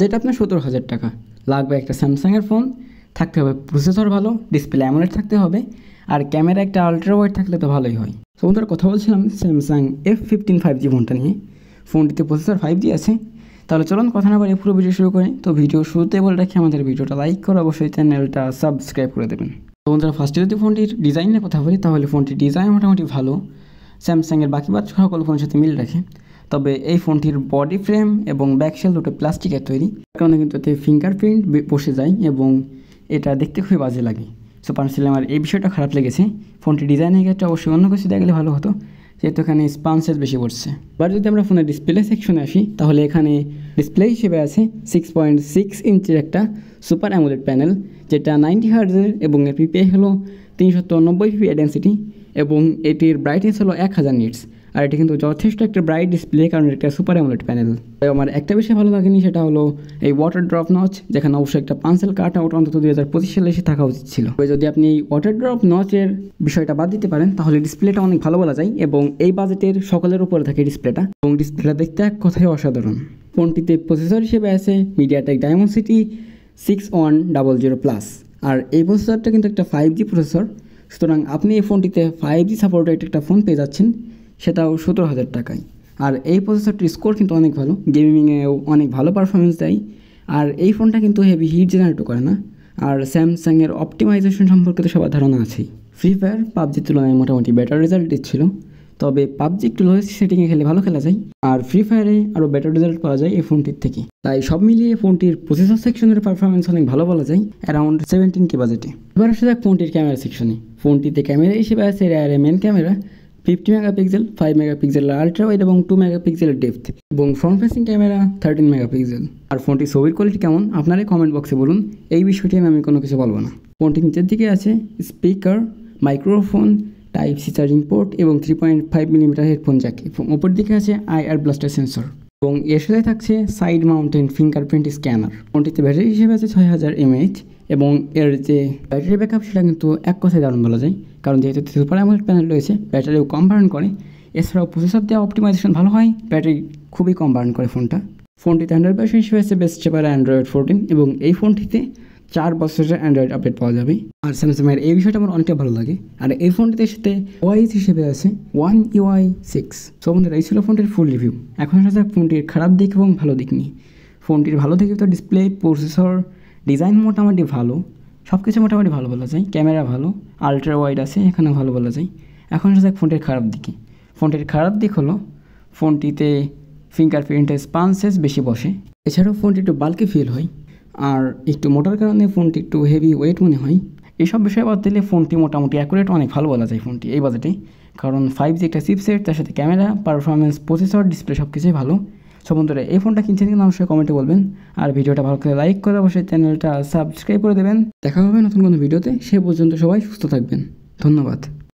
যেটা আপনার 17,000 টাকা লাগবে। একটা স্যামসাংয়ের ফোন, থাকতে হবে প্রসেসর ভালো, ডিসপ্লে অ্যামোলেড থাকতে হবে, আর ক্যামেরা একটা আলট্রা ওয়াইড থাকলে তো ভালোই হয়। তো বন্ধুরা কথা বলছিলাম স্যামসাং F15 5G ফোনটা নিয়ে। ফোনটিতে প্রসেসর 5G আছে। তাহলে চলুন কথা না বলে পুরো ভিডিও শুরু করি। তো ভিডিও শুরুতে বলে রাখি আমাদের ভিডিওটা লাইক করে অবশ্যই চ্যানেলটা সাবস্ক্রাইব করে দেবেন। তো বন্ধুরা ফার্স্টে যদি ফোনটির ডিজাইনের কথা বলি তাহলে ফোনটির ডিজাইন মোটামুটি ভালো, স্যামসাংয়ের বাকি সকল ফোনের সাথে মিল রাখে। তবে এই ফোনটির বডি ফ্রেম এবং ব্যাকশেল দুটো প্লাস্টিকের তৈরি, কারণে কিন্তু এতে ফিঙ্গারপ্রিন্ট বসে যায় এবং এটা দেখতে খুবই বাজে লাগে। সো পার্সোনালি আমার এই বিষয়টা খারাপ লেগেছে। ফোনটির ডিজাইনের ক্ষেত্রে অবশ্যই অন্য কিছু দেখলে ভালো হতো, যেহেতু এখানে স্পান্সেস বেশি পড়ছে। এবার যদি আমরা ফোনের ডিসপ্লে সেকশনে আসি তাহলে এখানে ডিসপ্লে হিসেবে আছে 6.6 ইঞ্চির একটা সুপার অ্যামোলেড প্যানেল, যেটা 90 হার্টজের এবং এর পিপিআই হলো 390 পিপিআই ডেন্সিটি এবং এটির ব্রাইটনেস হলো 1000 নিটস। আর এটি কিন্তু যথেষ্ট একটা ব্রাইট ডিসপ্লে, কারণ এটা সুপার অ্যামোলেড প্যানেল। আমার একটা বিষয় ভালো লাগেনি, সেটা হলো এই ওয়াটার ড্রপ নচ, যেখানে অবশ্যই একটা পাঞ্চেল কাট আউট অন্তত 2025 সালে এসে থাকা উচিত ছিল। যদি আপনি এই ওয়াটার ড্রপ নচের বিষয়টা বাদ দিতে পারেন তাহলে ডিসপ্লেটা অনেক ভালো বলা যায় এবং এই বাজেটের সকলের উপরে থাকে ডিসপ্লেটা, এবং ডিসপ্লেটা দেখতে এক কথায় অসাধারণ। ফোনটিতে প্রসেসর হিসেবে আছে মিডিয়াটেক ডায়মন্ডসিটি 6100+, আর এই প্রসেসরটা কিন্তু একটা 5G প্রসেসর। সুতরাং আপনি এই ফোনটিতে 5G সাপোর্টেড একটা ফোন পেয়ে যাচ্ছেন, সেটাও 17,000 টাকায়। আর এই প্রসেসরটির স্কোর কিন্তু অনেক ভালো, গেমিংয়েও অনেক ভালো পারফরমেন্স দেয়। আর এই ফোনটা কিন্তু হেভি হিট জেনারেটও করে না। আর স্যামসাংয়ের অপটিমাইজেশন সম্পর্কে তো সবার ধারণা আছেই। ফ্রি ফায়ার পাবজির তুলনায় মোটামুটি বেটার রেজাল্ট দিচ্ছিল, তবে পাবজি একটু লোয়েস্ট সেটিংয়ে খেলে ভালো খেলা যায়, আর ফ্রি ফায়ারে আরও বেটার রেজাল্ট পাওয়া যায় এই ফোনটির থেকে। তাই সব মিলিয়ে ফোনটির প্রসেসর সেকশনের পারফরমেন্স অনেক ভালো বলা যায় অ্যারাউন্ড 17K বাজেটে। এবার আসা যাক ফোনটির ক্যামেরা সেকশনে। ফোনটিতে ক্যামেরা হিসেবে আছে রেয়ারে মেন ক্যামেরা 50 মেগাপিক্সেল, 5 মেগাপিক্সেলের আলট্রা ওয়াইড এবং 2 মেগাপিক্সেলের ডেপথ, এবং ফ্রন্ট ফেসিং ক্যামেরা 13 মেগাপিক্সেল। আর ফোনটির ছবির কোয়ালিটি কেমন আপনারাই কমেন্ট বক্সে বলুন, এই বিষয়টি আমি কোনো কিছু বলবো না। ফোনটির নিচের দিকে আছে speaker, microphone, type C charging port এবং 3.5 মিলিমিটার হেডফোন জ্যাক, এবং ওপর দিকে আছে IR ব্লাস্টার সেন্সর, এবং এর সাথে থাকছে সাইড মাউন্টেন ফিঙ্গারপ্রিন্ট স্ক্যানার। ফোনটিতে ব্যাটারি হিসেবে আছে 6000 mAh, এবং এর যে ব্যাটারি ব্যাকআপ সেটা কিন্তু এক কথায় দারুণ বলা যায়, কারণ যেহেতু সুপার অ্যামোলেড প্যানেল রয়েছে ব্যাটারিও কম বার্ন করে। এছাড়াও প্রসেসর দেওয়া অপটিমাইজেশন ভালো হয়, ব্যাটারি খুবই কম বার্ন করে ফোনটিতে 100% হিসেবে আছে বেস্ট চেপার Android 14, এবং এই ফোনটিতে 4 বছরের অ্যান্ড্রয়েড আপডেট পাওয়া যাবে। আর স্যামসাংয়ের এই বিষয়টা আমার অনেকটা ভালো লাগে। আর এই ফোনটিতে সাথে ওয়াইস হিসেবে আছে One UI 6। সো বন্ধুরা এই ছিল ফোনটির ফুল রিভিউ। এখন আসা যাক ফোনটির খারাপ দিক এবং ভালো দিক নিয়ে। ফোনটির ভালো দিক তো ডিসপ্লে, প্রসেসর, ডিজাইন মোটামুটি ভালো, সব কিছু মোটামুটি ভালো বলা যায়। ক্যামেরা ভালো, আলট্রা ওয়াইড আছে, এখানে ভালো বলা যায়। এখন আসা যাক ফোনটির খারাপ দিকে। ফোনটির খারাপ দিক হলো ফোনটিতে ফিঙ্গারপ্রিন্টের স্পান্সেস বেশি বসে। এছাড়াও ফোনটি একটু বাল্কি ফিল হয়, আর একটু মোটার কারণে ফোনটি একটু হেভি ওয়েট মনে হয়। এইসব বিষয় বাদ দিলে ফোনটি মোটামুটি অ্যাকুরেট অনেক ভালো বলা যায় ফোনটি এই বাজেটে, কারণ 5G একটা চিপসেট, তার সাথে ক্যামেরা, পারফরমেন্স, প্রসেসর, ডিসপ্লে সব কিছুই ভালো। সব বন্ধুরা এই ফোনটা কিনছেন কিনা অবশ্যই কমেন্টে বলবেন, আর ভিডিওটা ভালো করে লাইক করে অবশ্যই চ্যানেলটা সাবস্ক্রাইব করে দেবেন। দেখা হবে নতুন কোনো ভিডিওতে, সে পর্যন্ত সবাই সুস্থ থাকবেন। ধন্যবাদ।